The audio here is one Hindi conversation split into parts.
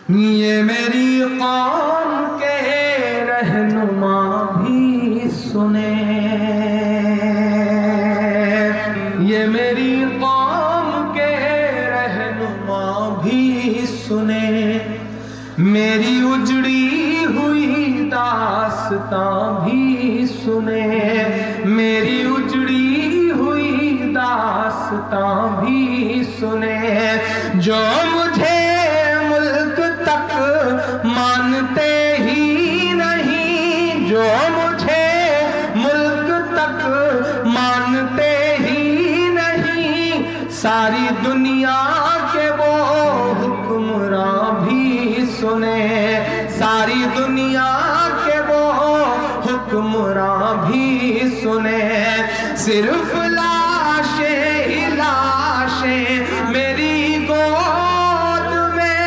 ये मेरी कौम के रहनुमा भी सुने, ये मेरी कौम के रहनुमा भी सुने, मेरी उजड़ी हुई दास्तां भी सुने, मेरी उजड़ी हुई दास्तां भी सुने। जो मुझे मुल्क तक मानते ही नहीं, जो मुझे मुल्क तक मानते ही नहीं, सारी दुनिया के वो हुक्मरां भी सुने, सारी दुनिया के वो हुक्मरां भी सुने। सिर्फ लाशें ही लाशें मेरी गोद में,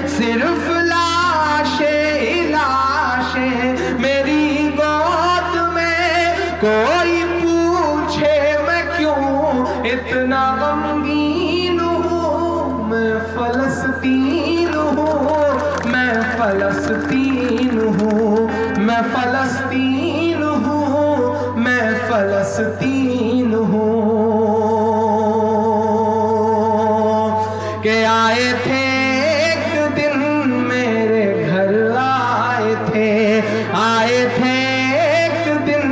सिर्फ लाशें ही लाशें मेरी गोद में। कोई पूछे मैं क्यों इतना गमगीन हूँ, मैं फलस्तीन हूँ, मैं फलस्तीन हूँ, मैं फलस्तीन हूँ, मैं फलस्तीन हूँ। के आए थे एक दिन मेरे घर, आए थे, आए थे एक दिन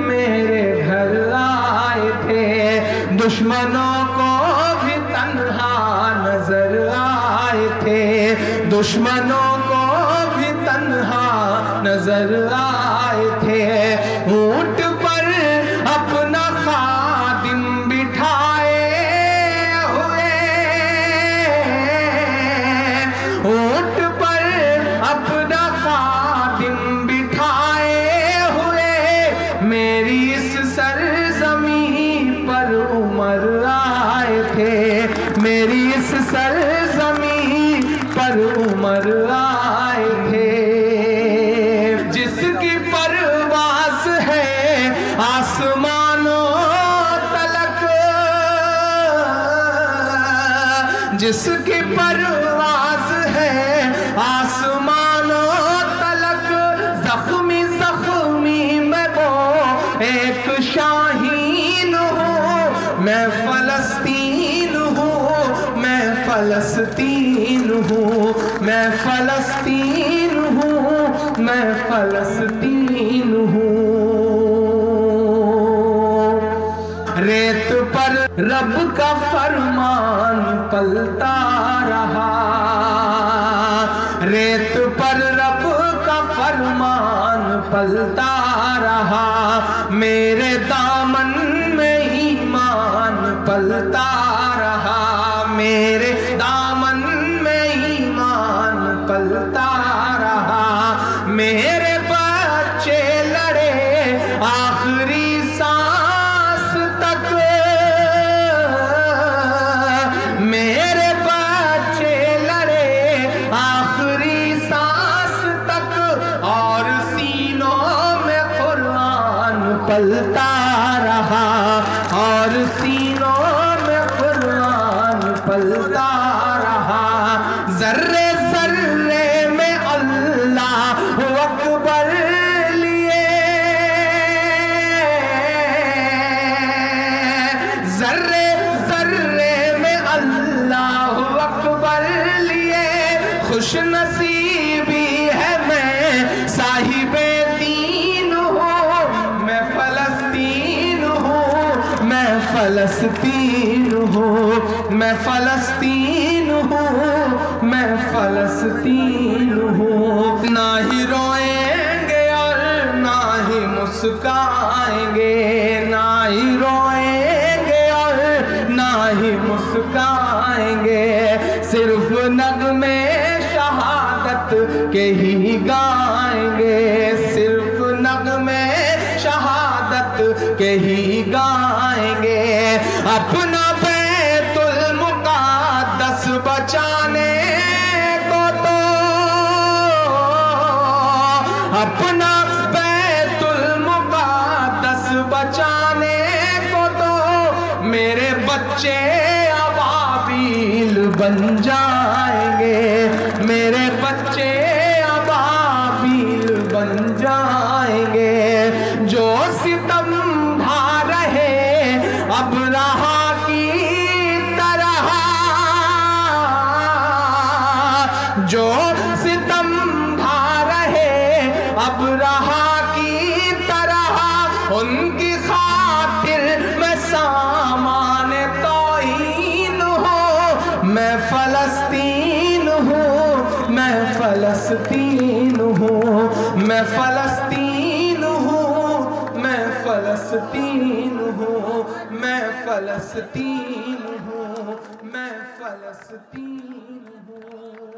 मेरे घर, आए थे। दुश्मनों को भी तन्हा नजर आए थे, दुश्मनों को भी तन्हा नजर आए थे। ऊंट पर अपना खादिम बिठाए हुए, ऊंट पर अपना खादिम बिठाए हुए, मेरी इस सरजमीं पर उमर आए थे, मेरी इस सरजमीं पर उमर आए थे। जिसकी परवाज़ है आसमानों तलक, जिसकी परवाज़ है आसमानों तलक, जख्मी जख्मी मैं वो एक शाहीन हूँ, मैं फलस्तीन हूँ, मैं फलस्तीन हूँ, मैं फलस्तीन हूँ, मैं फलस्तीन हूँ। रेत पर रब का फरमान पलता रहा, रेत पर रब का फरमान पलता रहा, मेरे दामन में ईमान पलता रहा, मेरे दामन में ईमान पलता रहा। मेरे बच्चे लड़े आखिरी सांस तक, मेरे बच्चे लड़े आखिरी सांस तक, और सीनों में कुरान पलता रहा, और सीनों में कुरान पलता रहा। जर्रे जर्रे में अल्लाह अकबर लिए, जर्रे जर्रे में अल्लाह अकबर लिए। खुश नसीबी है मैं साहिबे दीन हूँ, मैं फलस्तीन हूँ, मैं फलस्तीन हूँ, मैं फलस्तीन हूँ, मैं फलस्तीन हूँ। ना ही रोएंगे और ना ही मुस्काएंगे, ना ही रोएंगे और ना ही मुस्काएंगे, सिर्फ नगमे शहादत के ही गाएंगे, सिर्फ नगमे शहादत के ही गाएंगे। अपना बैतुल मुक़द्दस बचाने को तो, अपना बैतुल मुक़द्दस बचाने को तो, मेरे बच्चे अबाबील बन जाएंगे, मेरे बच्चे अबाबील बन जाएंगे। जो सितम ढा रहे अब रहा की तरह, जो सितम ढा रहे अब रहा की तरह, उनकी खातिर मैं सामान तौहीन हूँ। मैं फलस्तीन हूँ, मैं फलस्तीन हूँ, मैं फलस्तीन हूँ, मैं फलस्तीन हूँ, मैं फलस्तीन हूँ, मैं फलस्तीन हूँ।